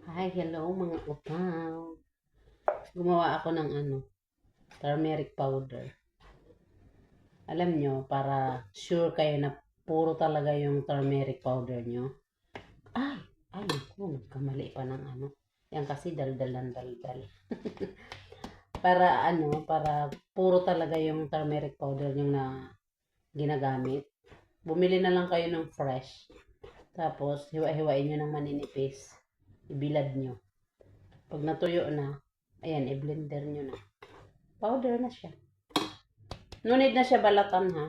Hi, hello mga upaw. Gumawa ako ng turmeric powder. Alam nyo, para sure kayo na puro talaga yung turmeric powder nyo. Ay, ay, naku, nagkamali pa ng Yan kasi daldalan daldal. Para puro talaga yung turmeric powder nyo na ginagamit. Bumili na lang kayo ng fresh. Tapos, hiwa-hiwain nyo ng maninipis. Ibilad nyo. Pag natuyo na, ayan, i-blender nyo na. Powder na siya. No need na siya balatan ha.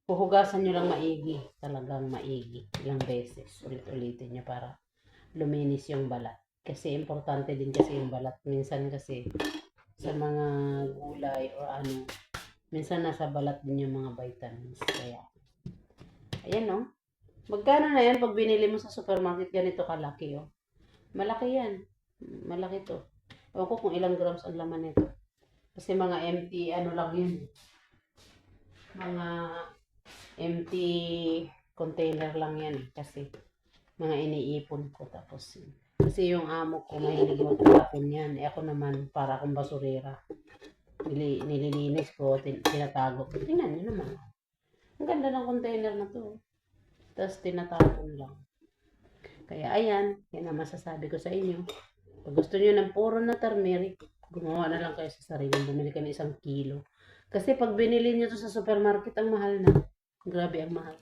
Puhugasan nyo lang maigi. Talagang maigi. Ilang beses. Ulit-ulitin nyo para luminis yung balat. Kasi importante din kasi yung balat. Minsan kasi sa mga gulay o minsan nasa balat din yung mga vitamins. Kaya, ayan no. Magkano na yan pag binili mo sa supermarket ganito kalaki oh. Malaki yan. Malaki to. Ewan ko kung ilang grams ang laman nito. Kasi mga empty lang yun. Mga empty container lang yan kasi mga iniipon ko tapos kasi yung amo ko mahilig magtapon yan ako naman para akong basurera nililinis ko tinatago ko tingnan nyo naman ang ganda ng container na to tapos tinatapon lang kaya ayan yan ang masasabi ko sa inyo pag gusto nyo ng puro na turmeric gumawa na lang kayo sa sarili bumili ka ng 1 kilo kasi pag binili nyo to sa supermarket ang mahal na grabe ang mahal